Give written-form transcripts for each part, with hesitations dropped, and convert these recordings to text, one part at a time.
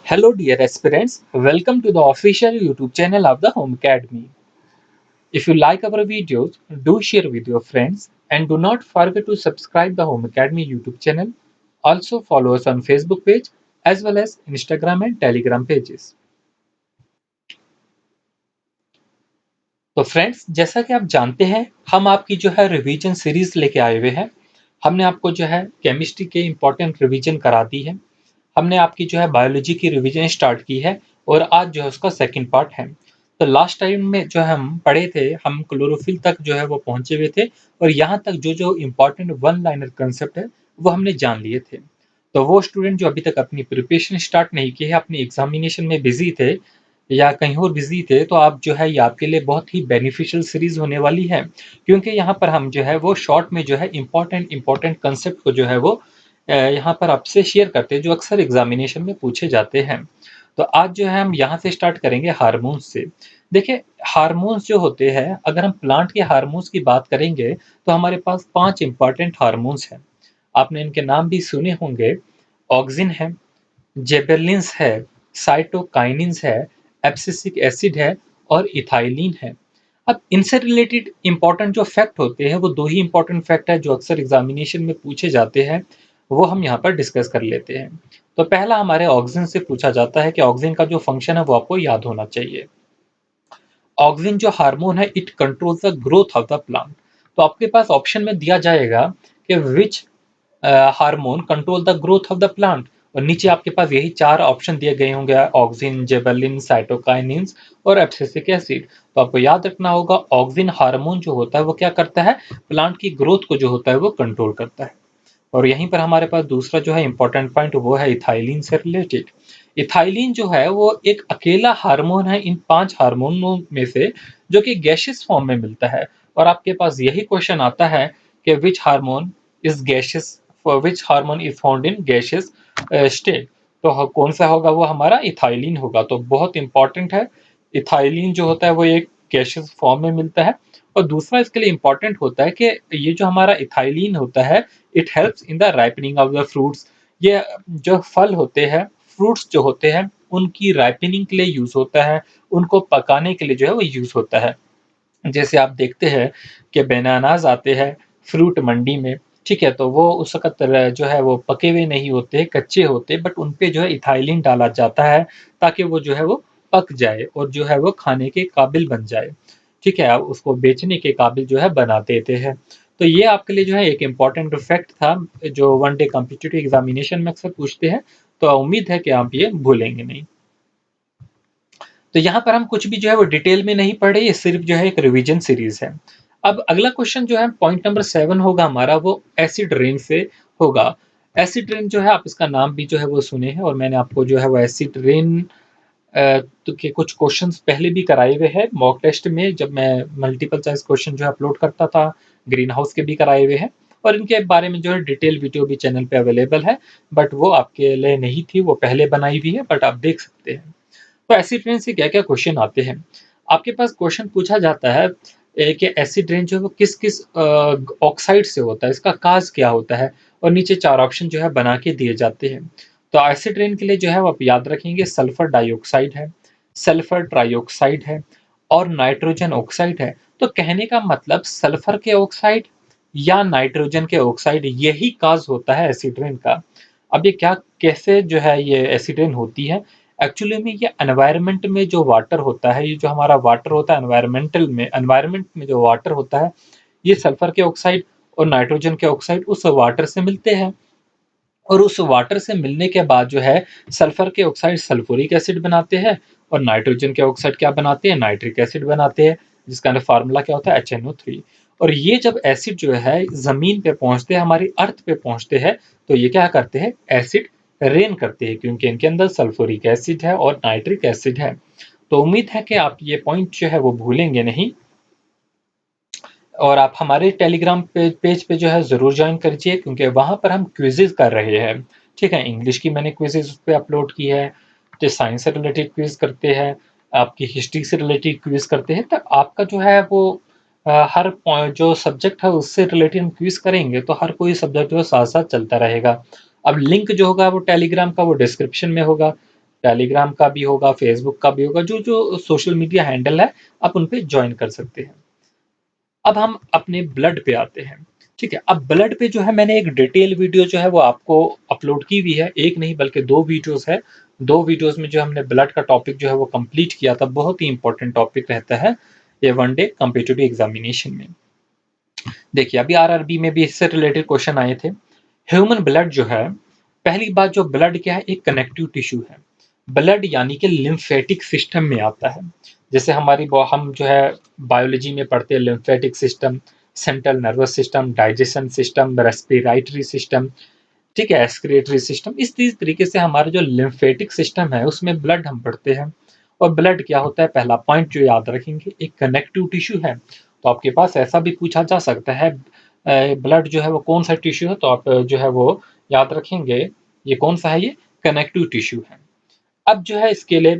Hello, dear aspirants. Welcome to the official YouTube channel of the Home Academy. If you like our videos, do share with your friends and do not forget to subscribe the Home Academy YouTube channel. Also follow us on Facebook page as well as Instagram and Telegram pages. तो friends, जैसा कि आप जानते हैं, हम आपकी जो है रिवीजन सीरीज लेके आए हुए हैं। हमने आपको जो है केमिस्ट्री के इम्पोर्टेंट रिवीजन करा दी है। हमने आपकी जो है बायोलॉजी की रिवीजन स्टार्ट की है और आज जो है उसका सेकंड पार्ट है। तो लास्ट टाइम में जो हम पढ़े थे, हम क्लोरोफिल तक जो है वो पहुंचे हुए थे और यहाँ तक जो जो इम्पोर्टेंट वन लाइनर कंसेप्ट है वो हमने जान लिए थे। तो वो स्टूडेंट जो अभी तक अपनी प्रिपरेशन स्टार्ट नहीं की है, अपनी एग्जामिनेशन में बिजी थे या कहीं और बिजी थे, तो आप जो है ये आपके लिए बहुत ही बेनिफिशियल सीरीज होने वाली है, क्योंकि यहाँ पर हम जो है वो शॉर्ट में जो है इम्पोर्टेंट इम्पोर्टेंट कंसेप्ट को जो है वो यहाँ पर आपसे शेयर करते हैं जो अक्सर एग्जामिनेशन में पूछे जाते हैं। तो आज जो है हम यहाँ से स्टार्ट करेंगे हार्मोन्स से। देखिए, हार्मोन्स जो होते हैं, अगर हम प्लांट के हार्मोन्स की बात करेंगे तो हमारे पास 5 इंपॉर्टेंट हार्मोन्स हैं। आपने इनके नाम भी सुने होंगे। ऑक्सिन है, जेबेलिन्स है, साइटोकाइनिन्स है, एब्सिसिक एसिड है और इथाइलिन है। अब इनसे रिलेटेड इंपॉर्टेंट जो फैक्ट होते हैं वो 2 ही इंपॉर्टेंट फैक्ट है जो अक्सर एग्जामिनेशन में पूछे जाते हैं, वो हम यहाँ पर डिस्कस कर लेते हैं। तो पहला हमारे ऑक्सिन से पूछा जाता है कि ऑक्सिन का जो फंक्शन है वो आपको याद होना चाहिए। ऑक्सिन जो हार्मोन है, it controls the growth of the plant. तो आपके पास ऑप्शन में दिया जाएगा कि which hormone control the growth of the plant, और नीचे आपके पास यही 4 ऑप्शन दिए गए होंगे, ऑक्सिन, जेबेलिन, साइटोकाइनिन्स और एब्सिसिक एसिड। तो आपको याद रखना होगा, ऑक्सिन हार्मोन जो होता है वो क्या करता है, प्लांट की ग्रोथ को जो होता है वो कंट्रोल करता है। और यहीं पर हमारे पास दूसरा जो है इंपॉर्टेंट पॉइंट, वो है इथाइलिन से रिलेटेड। इथाइलिन जो है वो एक अकेला हार्मोन है इन 5 हार्मोनों में से जो कि गैसियस फॉर्म में मिलता है। और आपके पास यही क्वेश्चन आता है कि which hormone is gaseous, for which hormone is found in gaseous state. तो कौन सा होगा, वो हमारा इथाइलिन होगा। तो बहुत इंपॉर्टेंट है। इथाइलिन जो होता है वो एक गैसियस फॉर्म में मिलता है। और दूसरा इसके लिए इंपॉर्टेंट होता है कि ये जो हमारा इथाइलिन होता है, it helps in the ripening of the fruits. ये जो फल होते हैं, फ्रूट्स जो होते हैं, उनकी राइपनिंग के लिए यूज होता है, उनको पकाने के लिए जो है वो यूज होता है। जैसे आप देखते हैं कि बनानास आते हैं फ्रूट मंडी में, ठीक है, तो वो उस वक्त जो है वो पके हुए नहीं होते, कच्चे होते, बट उन पे जो है इथाइलिन डाला जाता है ताकि वो जो है वो पक जाए और जो है वो खाने के काबिल बन जाए। ठीक है, आप उसको बेचने के काबिल जो है बना देते हैं। तो ये आपके लिए जो है एक इम्पॉर्टेंट फैक्ट था जो वन डे कॉम्पिटिटिव एग्जामिनेशन में अक्सर पूछते हैं। तो उम्मीद है कि आप ये भूलेंगे नहीं। तो यहाँ पर हम कुछ भी जो है वो डिटेल में नहीं पढ़े, ये सिर्फ जो है एक रिवीजन सीरीज है। अब अगला क्वेश्चन जो है पॉइंट नंबर 7 होगा हमारा, वो एसिड रेन से होगा। एसिड रेन जो है, आप इसका नाम भी जो है वो सुने हैं और मैंने आपको जो है वो एसिड रेन तो के कुछ क्वेश्चंस पहले भी कराए हुए हैं मॉक टेस्ट में, जब मैं मल्टीपल चॉइस क्वेश्चन जो है अपलोड करता था। ग्रीन हाउस के भी कराए हुए हैं और इनके बारे में जो है डिटेल वीडियो भी चैनल पे अवेलेबल है, बट वो आपके लिए नहीं थी, वो पहले बनाई हुई है, बट आप देख सकते हैं। तो एसिड रेन से क्या क्या क्वेश्चन आते हैं, आपके पास क्वेश्चन पूछा जाता है कि एसिड रेन जो है वो किस किस ऑक्साइड से होता है, इसका काज क्या होता है, और नीचे 4 ऑप्शन जो है बना के दिए जाते हैं। तो एसिड रेन के लिए जो है वो आप याद रखेंगे, सल्फर डाइऑक्साइड है, सल्फर ट्राइऑक्साइड है और नाइट्रोजन ऑक्साइड है। तो कहने का मतलब सल्फर के ऑक्साइड या नाइट्रोजन के ऑक्साइड, यही काज होता है एसिड रेन का। अब ये क्या, कैसे जो है ये एसिड रेन होती है, एक्चुअली में ये एनवायरनमेंट में जो वाटर होता है, ये जो हमारा वाटर होता है एनवायरनमेंट में जो वाटर होता है, ये सल्फर के ऑक्साइड और नाइट्रोजन के ऑक्साइड उस वाटर से मिलते हैं। और उस वाटर से मिलने के बाद जो है सल्फर के ऑक्साइड सल्फ्यूरिक एसिड बनाते हैं और नाइट्रोजन के ऑक्साइड क्या बनाते हैं, नाइट्रिक एसिड बनाते हैं, जिसका फार्मूला क्या होता है, HNO3। और ये जब एसिड जो है जमीन पे पहुंचते हैं, हमारी अर्थ पे पहुंचते हैं, तो ये क्या करते हैं, एसिड रेन करते हैं, क्योंकि इनके अंदर सल्फ्यूरिक एसिड है और नाइट्रिक एसिड है। तो उम्मीद है कि आप ये पॉइंट जो है वो भूलेंगे नहीं, और आप हमारे टेलीग्राम पेज पे जो है ज़रूर ज्वाइन करिए, क्योंकि वहाँ पर हम क्विज़ेज़ कर रहे हैं। ठीक है, इंग्लिश की मैंने क्विज़ेज़ उस पे अपलोड की है, तो साइंस से रिलेटेड क्विज़ करते हैं, आपकी हिस्ट्री से रिलेटेड क्विज़ करते हैं, तो आपका जो है वो हर जो सब्जेक्ट है उससे रिलेटेड हम क्विज़ करेंगे, तो हर कोई सब्जेक्ट जो है साथ-साथ चलता रहेगा। अब लिंक जो होगा वो टेलीग्राम का वो डिस्क्रिप्शन में होगा। टेलीग्राम का भी होगा, फेसबुक का भी होगा, जो जो सोशल मीडिया हैंडल है आप उन पे ज्वाइन कर सकते हैं। अब हम अपने ब्लड पे आते हैं। ठीक है, अब ब्लड पे जो है मैंने एक डिटेल वीडियो जो है वो आपको अपलोड की हुई है, एक नहीं बल्कि दो वीडियोस है। दो वीडियोस में जो हमने ब्लड का टॉपिक जो है वो कंप्लीट किया था। बहुत ही इंपॉर्टेंट टॉपिक रहता है ये वन डे कॉम्पिटिटिव एग्जामिनेशन में। देखिए, अभी आरआरबी में भी इससे रिलेटेड क्वेश्चन आए थे। ह्यूमन ब्लड जो है, पहली बात, जो ब्लड क्या है, एक कनेक्टिव टिश्यू है। ब्लड यानी कि लिम्फेटिक सिस्टम में आता है। जैसे हम जो है बायोलॉजी में पढ़ते हैं lymphatic system, central nervous system, digestion system, respiratory system, ठीक है, एक्सक्रिएटरी सिस्टम। इस तरीके से हमारा जो लिम्फेटिक सिस्टम है उसमें ब्लड हम पढ़ते हैं। और ब्लड क्या होता है, पहला पॉइंट जो याद रखेंगे, एक कनेक्टिव टिश्यू है। तो आपके पास ऐसा भी पूछा जा सकता है, ब्लड जो है वो कौन सा टिश्यू है, तो आप जो है वो याद रखेंगे ये कौन सा है, ये कनेक्टिव टिश्यू है। अब जो है इसके लिए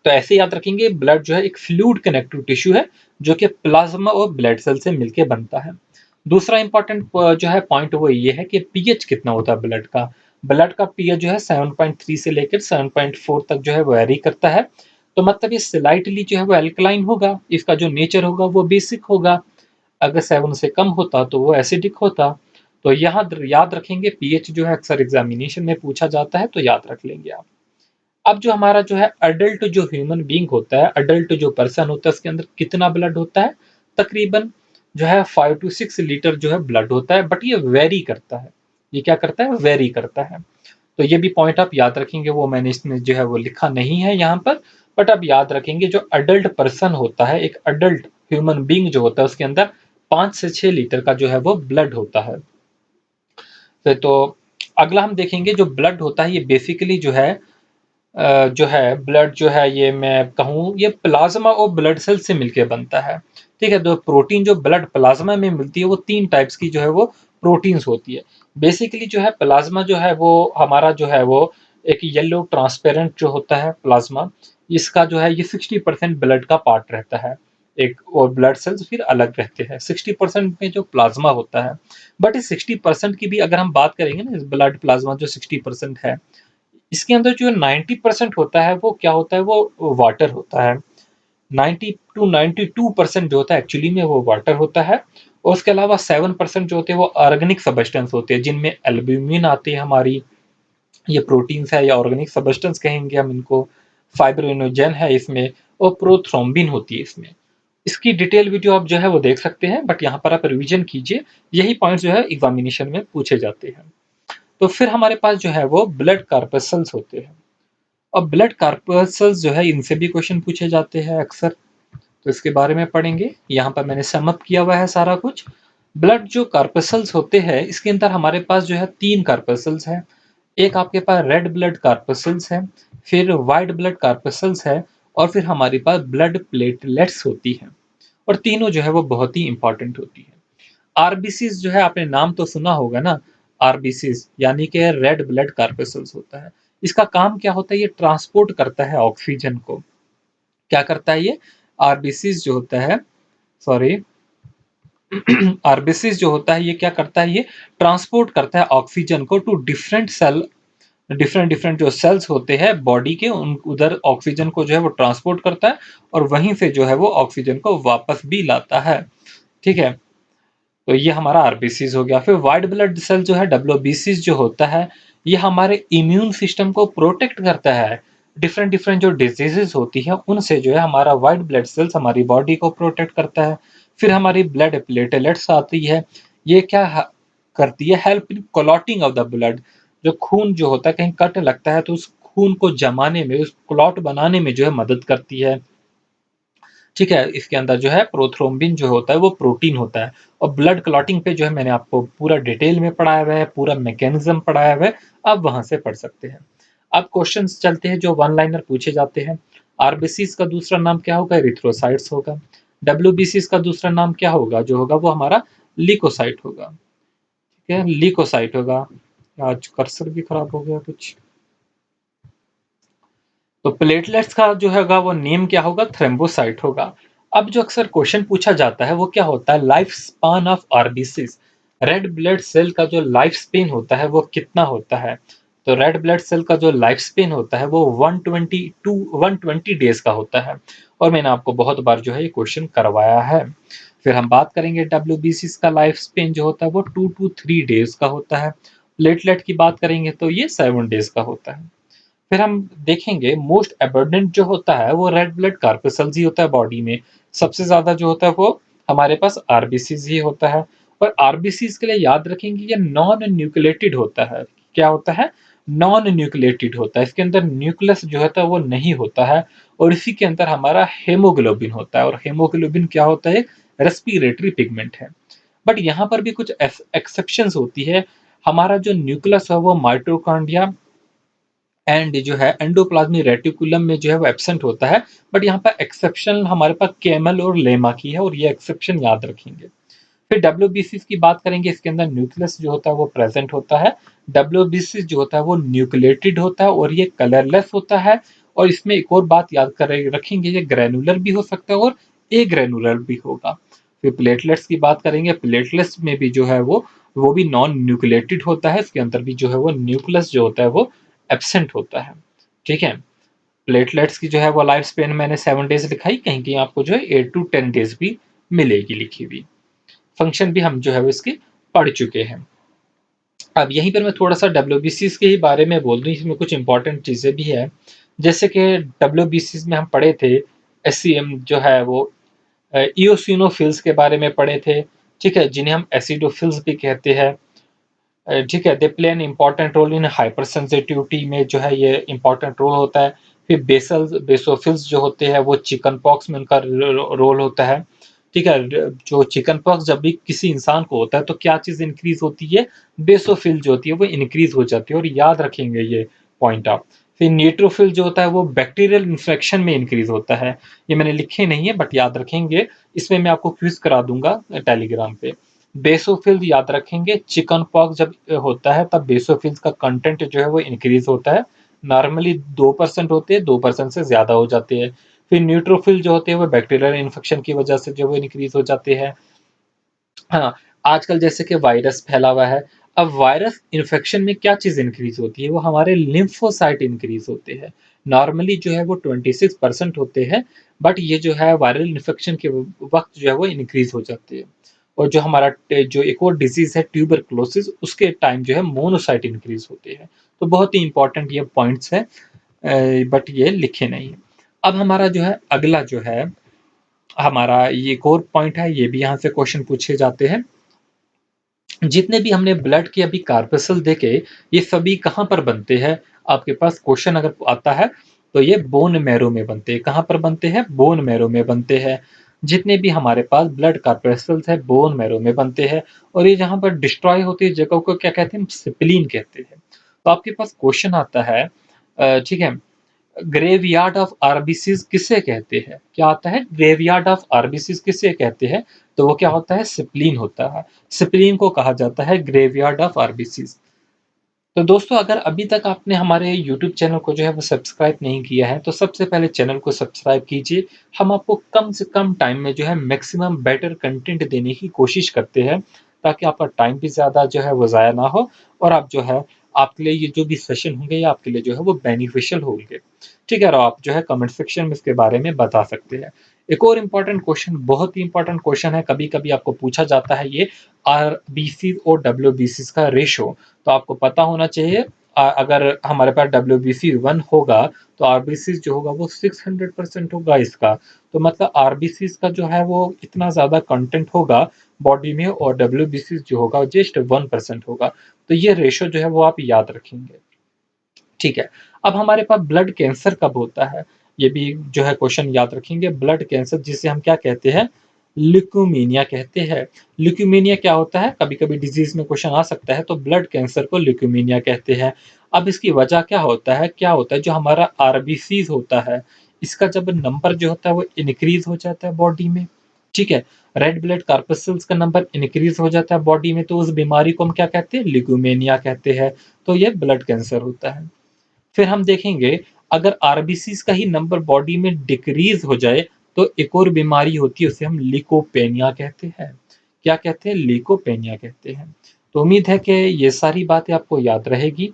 तो ऐसे याद रखेंगे, ब्लड जो है एक फ्लूइड कनेक्टिव टिश्यू है जो कि प्लाज्मा और ब्लड सेल से मिलकर बनता है। दूसरा इंपॉर्टेंट जो है पॉइंट वो ये है कि पीएच कितना होता है ब्लड का। ब्लड का पीएच जो है 7.3 से लेकर 7.4 तक जो है वो वेरी करता है। तो मतलब ये स्लाइटली जो है वो एल्कलाइन होगा, इसका जो नेचर होगा वो बेसिक होगा। अगर 7 से कम होता तो वो एसिडिक होता। तो यहाँ याद रखेंगे, पीएच जो है अक्सर एग्जामिनेशन में पूछा जाता है, तो याद रख लेंगे आप। अब जो हमारा जो है अडल्ट जो ह्यूमन बीइंग होता है, अडल्ट जो पर्सन होता है, उसके अंदर कितना ब्लड होता है, तकरीबन जो है 5 to 6 लीटर जो है ब्लड होता है। बट ये वेरी करता है, ये क्या करता है, वेरी करता है। तो ये भी पॉइंट आप याद रखेंगे, वो मैंने इसमें जो है वो लिखा नहीं है यहाँ पर, बट आप याद रखेंगे जो अडल्ट पर्सन होता है, एक अडल्ट ह्यूमन बीइंग जो होता है, उसके अंदर 5 से 6 लीटर का जो है वो ब्लड होता है। फिर तो अगला हम देखेंगे, जो ब्लड होता है ये बेसिकली जो है ब्लड जो है, ये मैं कहूँ ये प्लाज्मा और ब्लड सेल से मिलके बनता है। ठीक है, तो प्रोटीन जो ब्लड प्लाज्मा में मिलती है वो 3 टाइप्स की जो है वो प्रोटीन्स होती है। बेसिकली जो है प्लाज्मा जो है वो हमारा जो है वो एक येलो ट्रांसपेरेंट जो होता है प्लाज्मा, इसका जो है ये 60% ब्लड का पार्ट रहता है एक, और ब्लड सेल्स फिर अलग रहते हैं। 60% में जो प्लाज्मा होता है, बट इस 60% की भी अगर हम बात करेंगे ना, इस ब्लड प्लाज्मा जो 60% है, इसके अंदर जो 90% होता है वो क्या होता है, वो वाटर होता है। 90 to 92% जो होता है एक्चुअली में वो वाटर होता है। और उसके अलावा 7% जो होते हैं वो ऑर्गेनिक सबस्टेंस होते हैं, जिनमें एल्ब्यूमिन आती है हमारी, ये प्रोटीन्स है या ऑर्गेनिक सबस्टेंस कहेंगे हम इनको। फाइब्रिनोजेन है इसमें, और प्रोथ्रोम्बिन होती है इसमें। इसकी डिटेल वीडियो आप जो है वो देख सकते हैं, बट यहाँ पर आप रिवीजन कीजिए, यही पॉइंट्स जो है एग्जामिनेशन में पूछे जाते हैं। तो फिर हमारे पास जो है वो ब्लड कार्पसल्स होते हैं। अब ब्लड कार्पसल्स जो है इनसे भी क्वेश्चन पूछे जाते हैं अक्सर, तो इसके बारे में पढ़ेंगे। यहाँ पर मैंने समअप किया हुआ है सारा कुछ। ब्लड जो कार्पसल्स होते हैं, इसके अंदर हमारे पास जो है 3 कार्पसल्स है। एक आपके पास रेड ब्लड कार्पसल्स है, फिर व्हाइट ब्लड कार्पसल्स है, और फिर हमारे पास ब्लड प्लेटलेट्स होती है। और तीनों जो है वो बहुत ही इंपॉर्टेंट होती है। आरबीसीज जो है आपने नाम तो सुना होगा ना, आरबीसीज यानी कि रेड ब्लड कार्पसल्स होता है। इसका काम क्या होता है, ये ट्रांसपोर्ट करता है ऑक्सीजन को। क्या करता है ये आरबीसीज जो होता है, सॉरी, आरबीसीज जो होता है ये क्या करता है, ये ट्रांसपोर्ट करता है ऑक्सीजन को two different cell. Different different जो सेल्स होते हैं बॉडी के, उन उधर ऑक्सीजन को जो है वो ट्रांसपोर्ट करता है, और वहीं से जो है वो ऑक्सीजन को वापस भी लाता है। ठीक है, तो ये हमारा आरबीसीज हो गया। फिर व्हाइट ब्लड सेल जो है डब्ल्यूबीसीज जो होता है, ये हमारे इम्यून सिस्टम को प्रोटेक्ट करता है। डिफरेंट डिफरेंट जो डिजीजेस होती है उनसे जो है हमारा व्हाइट ब्लड सेल्स हमारी बॉडी को प्रोटेक्ट करता है। फिर हमारी ब्लड प्लेटलेट्स आती है, ये क्या करती है, help in clotting of the blood. जो खून जो होता है कहीं कट लगता है तो उस खून को जमाने में, उस क्लॉट बनाने में जो है मदद करती है। ठीक है, इसके अंदर जो है प्रोथ्रोम्बिन जो होता है वो प्रोटीन होता है। और ब्लड क्लॉटिंग पे जो है मैंने आपको पूरा डिटेल में पढ़ाया हुआ है, पूरा मैकेनिज्म पढ़ाया हुआ है, आप वहां से पढ़ सकते हैं। अब क्वेश्चंस चलते हैं जो वन लाइनर पूछे जाते हैं। आरबीसीज का दूसरा नाम क्या होगा, एरिथ्रोसाइट्स होगा। डब्ल्यूबीसीज का दूसरा नाम क्या होगा, जो होगा वो हमारा लीकोसाइट होगा। ठीक है, लीकोसाइट होगा। आज कर्सर भी खराब हो गया कुछ। तो प्लेटलेट्स का जो होगा वो नेम क्या होगा, थ्रेम्बोसाइट होगा। अब जो अक्सर क्वेश्चन पूछा जाता है वो क्या होता है, life span of RBCs. Red blood cell का जो लाइफ स्पेन होता है वो कितना होता है। तो रेड ब्लड सेल का जो लाइफ स्पेन होता है वो 120 टू 120 डेज का होता है, और मैंने आपको बहुत बार जो है ये क्वेश्चन करवाया है। फिर हम बात करेंगे डब्ल्यूबीसीज का लाइफ स्पेन जो होता है वो 2 टू 3 डेज का होता है। प्लेटलेट की बात करेंगे तो ये 7 डेज का होता है। फिर हम देखेंगे मोस्ट एबंडेंट जो होता है वो रेड ब्लड कार्पसेल्स ही होता है बॉडी में। सबसे ज़्यादा जो होता है वो हमारे पास आरबीसीज ही होता है। और आरबीसीज के लिए याद रखेंगे ये नॉन न्यूक्लिएटेड होता है। क्या होता है? नॉन न्यूक्लिएटेड होता है। इसके अंदर न्यूक्लियस जो होता है वो नहीं होता है, और इसी के अंदर हमारा हेमोग्लोबिन होता है। और हेमोग्लोबिन क्या होता है? रेस्पिरेटरी पिगमेंट है। बट यहाँ पर भी कुछ एक्सेप्शंस होती है। हमारा जो न्यूक्लियस है वो माइटोकॉन्ड्रिया एंड जो है एंडोप्लाज्मिक रेटिकुलम में जो है वो एब्सेंट होता है। बट यहाँ पर एक्सेप्शन हमारे पास केमल और लेमा की है, और ये एक्सेप्शन याद रखेंगे। फिर डब्ल्यूबीसीज की बात करेंगे, इसके अंदर न्यूक्लियस जो होता है वो प्रेजेंट होता है। डब्ल्यूबीसीज जो होता है वो न्यूक्लिएटेड होता है और ये कलरलेस होता है। और इसमें एक और बात याद कर रखेंगे, ये ग्रेनुलर भी हो सकता है और ए ग्रेनुलर भी होगा। फिर प्लेटलेट्स की बात करेंगे, प्लेटलेट्स में भी जो है वो भी नॉन न्यूक्लिएटेड होता है। इसके अंदर भी जो है वो न्यूक्लियस जो होता है वो एब्सेंट होता है। ठीक है। प्लेटलेट्स की जो है वो लाइफ स्पेन मैंने 7 डेज लिखाई, कहीं कहीं आपको जो है 8 टू 10 डेज भी मिलेगी लिखी हुई। फंक्शन भी हम जो है वो इसके पढ़ चुके हैं। अब यहीं पर मैं थोड़ा सा डब्ल्यूबीसीज के ही बारे में बोल दूं, इसमें कुछ इंपॉर्टेंट चीज़ें भी है। जैसे कि डब्ल्यूबीसीज में हम पढ़े थे एससीएम जो है वो इओसिनोफिल्स के बारे में पढ़े थे। ठीक है, जिन्हें हम एसिडोफिल्स भी कहते हैं। ठीक है, they play an important role in hypersensitivity में जो है ये इम्पॉर्टेंट रोल होता है। फिर बेसोफिल्स जो होते हैं वो चिकन पॉक्स में उनका रोल होता है। ठीक है, जो चिकन पॉक्स जब भी किसी इंसान को होता है तो क्या चीज़ इंक्रीज होती है? बेसोफिल जो होती है वो इंक्रीज हो जाती है, और याद रखेंगे ये पॉइंट आप। फिर न्यूट्रोफिल जो होता है वो बैक्टीरियल इन्फेक्शन में इंक्रीज होता है। ये मैंने लिखे नहीं है बट याद रखेंगे, इसमें मैं आपको क्विज करा दूंगा टेलीग्राम पे। बेसोफिल याद रखेंगे, चिकन पॉक्स जब होता है तब बेसोफिल्स का कंटेंट जो है वो इंक्रीज होता है। नॉर्मली 2% होते हैं, 2% से ज्यादा हो जाते हैं। फिर न्यूट्रोफिल जो होते हैं वो बैक्टीरियल इन्फेक्शन की वजह से जो वो इंक्रीज हो जाते हैं। हाँ, आजकल जैसे कि वायरस फैला हुआ है। अब वायरस इन्फेक्शन में क्या चीज़ इंक्रीज होती है? वो हमारे लिम्फोसाइट इंक्रीज होते हैं। नॉर्मली जो है वो 26% होते हैं, बट ये जो है वायरल इन्फेक्शन के वक्त जो है वो इंक्रीज हो जाते हैं। और जो हमारा जो एक और डिजीज है ट्यूबरक्लोसिस, उसके टाइम जो है मोनोसाइट इंक्रीज होते हैं। तो बहुत ही इंपॉर्टेंट ये पॉइंट्स है, बट ये लिखे नहीं है। अब हमारा जो है अगला जो है हमारा ये एक और पॉइंट है, ये भी यहाँ से क्वेश्चन पूछे जाते हैं। जितने भी हमने ब्लड के अभी कार्पसल देखे, ये सभी कहाँ पर बनते हैं? आपके पास क्वेश्चन अगर आता है तो ये बोन मैरो में बनते हैं। कहाँ पर बनते हैं? बोन मैरो में बनते हैं। जितने भी हमारे पास ब्लड कार्पसल्स है बोन मैरो में बनते हैं। और ये जहाँ पर डिस्ट्रॉय होती है जगह को क्या कहते हैं? सिप्लीन कहते हैं। तो आपके पास क्वेश्चन आता है, ठीक है, ग्रेवयार्ड ऑफ आरबीसीज किसे कहते हैं? क्या आता है? ग्रेवयार्ड ऑफ आरबीसीज किसे कहते हैं? तो वो क्या होता है? सिप्लीन होता है। सिप्लीन को कहा जाता है ग्रेवयार्ड ऑफ आरबीसीज। तो दोस्तों, अगर अभी तक आपने हमारे यूट्यूब चैनल को जो है वो सब्सक्राइब नहीं किया है तो सबसे पहले चैनल को सब्सक्राइब कीजिए। हम आपको कम से कम टाइम में जो है मैक्सिमम बेटर कंटेंट देने की कोशिश करते हैं, ताकि आपका टाइम भी ज़्यादा जो है वो ज़ाया ना हो, और आप जो है आपके लिए ये जो भी सेशन होंगे ये आपके लिए जो है वो बेनिफिशियल होंगे। ठीक है, और आप जो है कमेंट सेक्शन में इसके बारे में बता सकते हैं। एक और इम्पॉर्टेंट क्वेश्चन, बहुत ही इंपॉर्टेंट क्वेश्चन है, कभी कभी आपको पूछा जाता है ये आरबीसी और डब्ल्यूबीसी का रेशो। तो आपको पता होना चाहिए, अगर हमारे पास WBC1 होगा तो आरबीसी जो होगा वो 600% होगा इसका। तो मतलब आरबीसी का जो है वो इतना ज़्यादा कंटेंट होगा बॉडी में, और डब्ल्यूबीसी जो होगा जस्ट 1% होगा। तो ये रेशो जो है वो आप याद रखेंगे। ठीक है। अब हमारे पास ब्लड कैंसर कब होता है? ये भी जो है क्वेश्चन याद रखेंगे। ब्लड कैंसर जिसे हम क्या कहते हैं? ल्यूकेमिया कहते हैं। ल्यूकेमिया क्या होता है? कभी कभी डिजीज में क्वेश्चन आ सकता है, तो ब्लड कैंसर को ल्यूकेमिया कहते हैं। अब इसकी वजह क्या होता है? क्या होता है जो हमारा आरबीसी होता है, इसका जब नंबर जो होता है वो इंक्रीज हो जाता है बॉडी में। ठीक है, रेड ब्लड कार्पसल्स का नंबर इंक्रीज हो जाता है बॉडी में, तो उस बीमारी को हम क्या कहते हैं? ल्यूकेमिया कहते हैं। तो ये ब्लड कैंसर होता है। फिर हम देखेंगे, अगर आरबीसी का ही नंबर बॉडी में डिक्रीज हो जाए तो एक और बीमारी होती है, उसे हम लीकोपेनिया कहते हैं। क्या कहते हैं? लीकोपेनिया कहते हैं। तो उम्मीद है कि ये सारी बातें आपको याद रहेगी।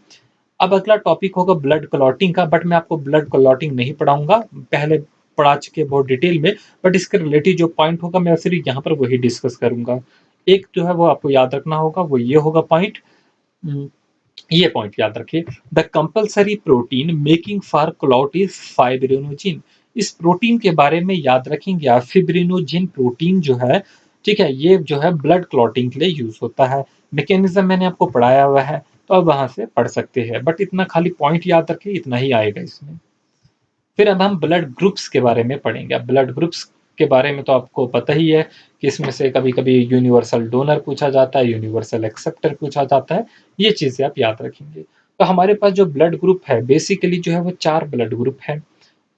अब अगला टॉपिक होगा ब्लड क्लॉटिंग का, बट मैं आपको ब्लड क्लॉटिंग नहीं पढ़ाऊंगा, पहले पढ़ा चुके बहुत डिटेल में, बट इसके रिलेटेड जो पॉइंट होगा मैं सिर्फ यहाँ पर वही डिस्कस करूंगा। एक जो है वो आपको याद रखना होगा, वो ये होगा पॉइंट, ये पॉइंट याद रखिए, the compulsory protein making for clot is fibrinogen. इस प्रोटीन के बारे में याद रखेंगे आप, फिब्रिनोजिन प्रोटीन जो है, ठीक है, ये जो है ब्लड क्लॉटिंग के लिए यूज होता है। मैकेनिज्म मैंने आपको पढ़ाया हुआ है, तो अब वहां से पढ़ सकते हैं, बट इतना खाली पॉइंट याद रखिए, इतना ही आएगा इसमें। फिर अब हम ब्लड ग्रुप्स के बारे में पढ़ेंगे। अब ब्लड ग्रुप्स के बारे में तो आपको पता ही है कि इसमें से कभी कभी यूनिवर्सल डोनर पूछा जाता है, यूनिवर्सल एक्सेप्टर पूछा जाता है, ये चीजें आप याद रखेंगे। तो हमारे पास जो ब्लड ग्रुप है बेसिकली जो है वो 4 ब्लड ग्रुप है,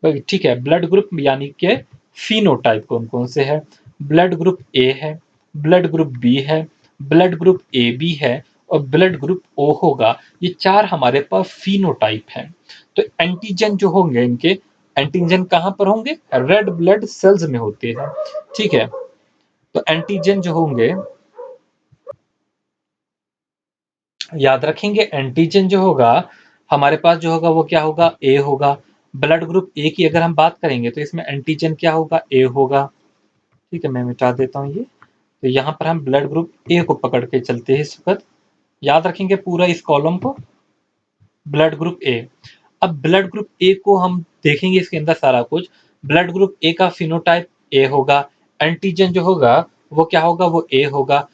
ठीक है। ब्लड ग्रुप यानी कि फिनोटाइप कौन कौन से है, ब्लड ग्रुप ए है, ब्लड ग्रुप बी है, ब्लड ग्रुप ए बी है, और ब्लड ग्रुप ओ होगा। ये 4 हमारे पास फिनोटाइप हैं। तो एंटीजन जो होंगे इनके, एंटीजन कहाँ पर होंगे, रेड ब्लड सेल्स में होते हैं, ठीक है। तो एंटीजन जो होंगे, याद रखेंगे, एंटीजन जो होगा हमारे पास जो होगा वो क्या होगा, ए होगा। ब्लड ग्रुप ए की अगर हम बात करेंगे तो इसमें एंटीजन क्या होगा, ए होगा, ठीक है। मैं मिटा देता हूँ ये, तो यहाँ पर हम ब्लड ग्रुप ए को पकड़ के चलते हैं इस वक्त, याद रखेंगे पूरा इस कॉलम को, ब्लड ग्रुप ए। अब ब्लड ग्रुप ए को हम देखेंगे, इसके अंदर सारा कुछ, ब्लड ग्रुप ए का फिनोटाइप ए होगा, एंटीजन जो होगा वो क्या होगा, वो ए होगा।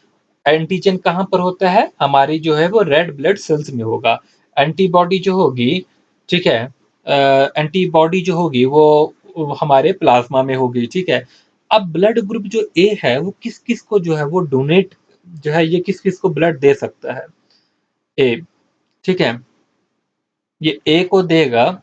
एंटीजन कहाँ पर होता है, हमारी जो है वो रेड ब्लड सेल्स में होगा। एंटीबॉडी जो होगी, ठीक है, एंटीबॉडी जो होगी वो हमारे प्लाज्मा में होगी, ठीक है। अब ब्लड ग्रुप जो ए है वो किस किस को जो है वो डोनेट, जो है ये किस किस को ब्लड दे सकता है, ए, ठीक है, ये ए को देगा,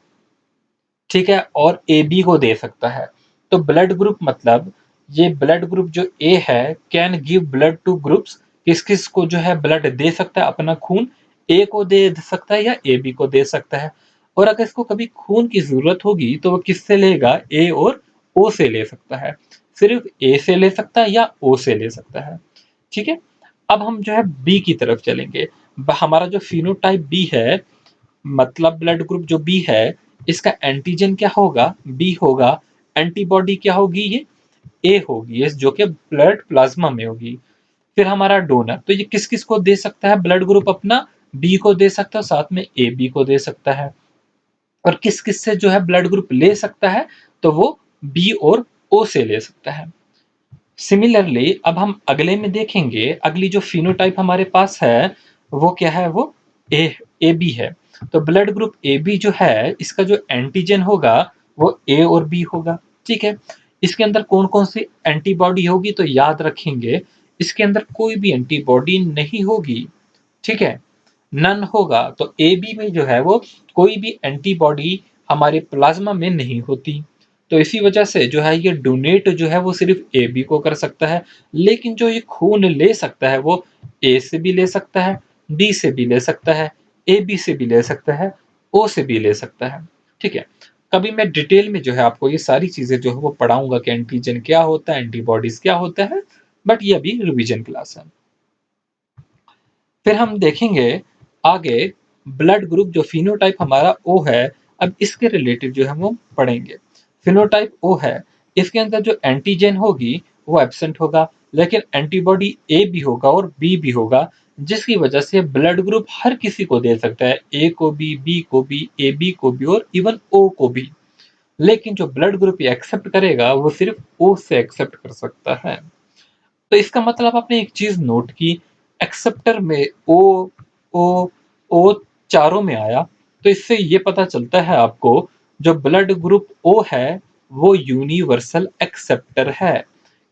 ठीक है, और ए बी को दे सकता है। तो ब्लड ग्रुप मतलब, ये ब्लड ग्रुप जो ए है can give blood two groups, किस किस को जो है ब्लड दे सकता है, अपना खून ए को दे सकता है या ए बी को दे सकता है। और अगर इसको कभी खून की जरूरत होगी तो वो किससे लेगा, ए और ओ से ले सकता है, सिर्फ ए से ले सकता है या ओ से ले सकता है, ठीक है। अब हम जो है बी की तरफ चलेंगे। हमारा जो फिनोटाइप बी है, मतलब ब्लड ग्रुप जो बी है, इसका एंटीजन क्या होगा, बी होगा। एंटीबॉडी क्या होगी, ये ए होगी, ये जो कि ब्लड प्लाज्मा में होगी। फिर हमारा डोनर, तो ये किस किस को दे सकता है ब्लड ग्रुप अपना, बी को दे सकता है, साथ में ए बी को दे सकता है। और किस किस से जो है ब्लड ग्रुप ले सकता है, तो वो बी और ओ से ले सकता है। सिमिलरली अब हम अगले में देखेंगे, अगली जो फिनोटाइप हमारे पास है वो क्या है, वो ए ए बी है। तो ब्लड ग्रुप ए बी जो है, इसका जो एंटीजन होगा वो ए और बी होगा, ठीक है। इसके अंदर कौन कौन सी एंटीबॉडी होगी, तो याद रखेंगे इसके अंदर कोई भी एंटीबॉडी नहीं होगी, ठीक है, नन होगा। तो ए बी में जो है वो कोई भी एंटीबॉडी हमारे प्लाज्मा में नहीं होती। तो इसी वजह से जो है ये डोनेट जो है वो सिर्फ ए बी को कर सकता है, लेकिन जो ये खून ले सकता है वो ए से भी ले सकता है, डी से भी ले सकता है, ए बी से भी ले सकता है, ओ से भी ले सकता है, ठीक है। कभी मैं डिटेल में जो है आपको ये सारी चीजें जो है वो पढ़ाऊंगा कि एंटीजन क्या होता है, एंटीबॉडीज क्या होता है, बट ये अभी रिवीजन क्लास है। फिर हम देखेंगे आगे ब्लड ग्रुप जो फिनोटाइप हमारा ओ है, अब इसके रिलेटेड जो है वो पढ़ेंगे। फिनोटाइप ओ है, इसके अंदर जो एंटीजन होगी वो एब्सेंट होगा, लेकिन एंटीबॉडी ए भी होगा और बी भी होगा, जिसकी वजह से ब्लड ग्रुप हर किसी को दे सकता है, ए को भी, बी को भी, ए बी को भी और इवन ओ को भी। लेकिन जो ब्लड ग्रुप ये एक्सेप्ट करेगा वो सिर्फ ओ से एक्सेप्ट कर सकता है। तो इसका मतलब आपने एक चीज नोट की, एक्सेप्टर में ओ, ओ, ओ चारों में आया, तो इससे ये पता चलता है आपको जो ब्लड ग्रुप ओ है वो यूनिवर्सल एक्सेप्टर है।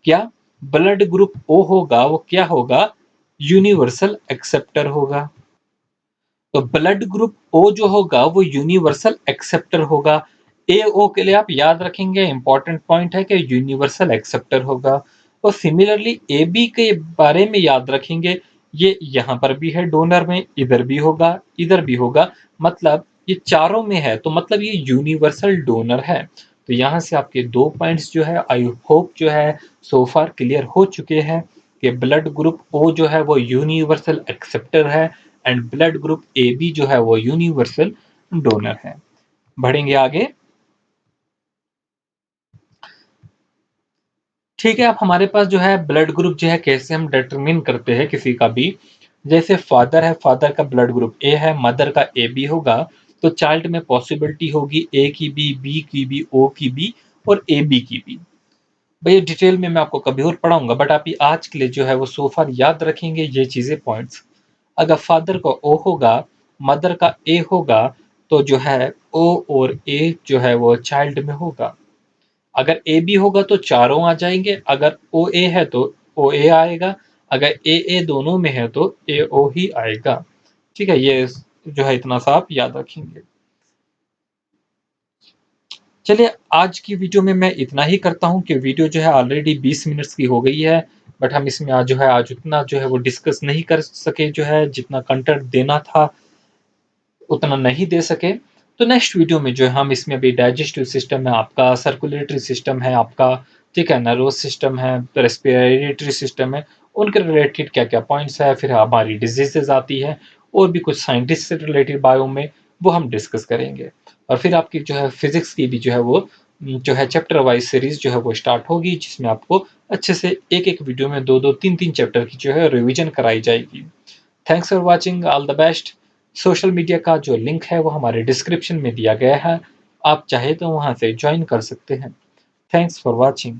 क्या ब्लड ग्रुप ओ होगा वो क्या होगा, यूनिवर्सल एक्सेप्टर होगा। तो ब्लड ग्रुप ओ जो होगा वो यूनिवर्सल एक्सेप्टर होगा। ए ओ के लिए आप याद रखेंगे, इंपॉर्टेंट पॉइंट है कि यूनिवर्सल एक्सेप्टर होगा। और सिमिलरली ए बी के बारे में याद रखेंगे, ये यहाँ पर भी है डोनर में, इधर भी होगा, इधर भी होगा, मतलब ये चारों में है, तो मतलब ये यूनिवर्सल डोनर है। तो यहाँ से आपके 2 पॉइंट्स जो है आई होप जो है सो फार क्लियर हो चुके हैं कि ब्लड ग्रुप ओ जो है वो यूनिवर्सल एक्सेप्टर है, and blood group A B जो है वो यूनिवर्सल डोनर है। बढ़ेंगे आगे। ठीक है, अब हमारे पास जो है ब्लड ग्रुप जो है कैसे हम डिटरमिन करते हैं किसी का भी। जैसे फादर है, फादर का ब्लड ग्रुप ए है, मदर का ए बी होगा, तो चाइल्ड में पॉसिबिलिटी होगी ए की बी की बी, ओ की बी और ए बी की बी। भैया डिटेल में मैं आपको कभी और पढ़ाऊंगा, बट आप आज के लिए जो है वो सोफा याद रखेंगे ये चीजें पॉइंट्स। अगर फादर का ओ होगा, मदर का ए होगा, तो जो है ओ और ए जो है वो चाइल्ड में होगा। अगर ए बी होगा तो चारों आ जाएंगे, अगर ओ ए है तो ओ ए आएगा, अगर ए ए दोनों में है तो ए ओ ही आएगा। ठीक है, ये जो है इतना सा आप याद रखेंगे। चलिए, आज की वीडियो में मैं इतना ही करता हूँ कि वीडियो जो है ऑलरेडी 20 मिनट्स की हो गई है, बट हम इसमें आज जो है आज उतना जो है वो डिस्कस नहीं कर सके, जो है जितना कंटेंट देना था उतना नहीं दे सके। तो नेक्स्ट वीडियो में जो है हम इसमें भी डाइजेस्टिव सिस्टम है आपका, सर्कुलेटरी सिस्टम है आपका, ठीक है, नर्वस सिस्टम है, रेस्पिरेटरी सिस्टम है, उनके रिलेटेड क्या क्या पॉइंट्स है, फिर हमारी डिजीजेज आती है और भी कुछ साइंटिस्ट से रिलेटेड बायो में, वो हम डिस्कस करेंगे। और फिर आपकी जो है फिजिक्स की भी जो है वो जो है चैप्टर वाइज सीरीज जो है वो स्टार्ट होगी, जिसमें आपको अच्छे से एक एक वीडियो में दो दो तीन तीन चैप्टर की जो है रिवीजन कराई जाएगी। Thanks for watching, all the best. Social media का जो लिंक है वो हमारे डिस्क्रिप्शन में दिया गया है, आप चाहे तो वहाँ से ज्वाइन कर सकते हैं। Thanks for watching.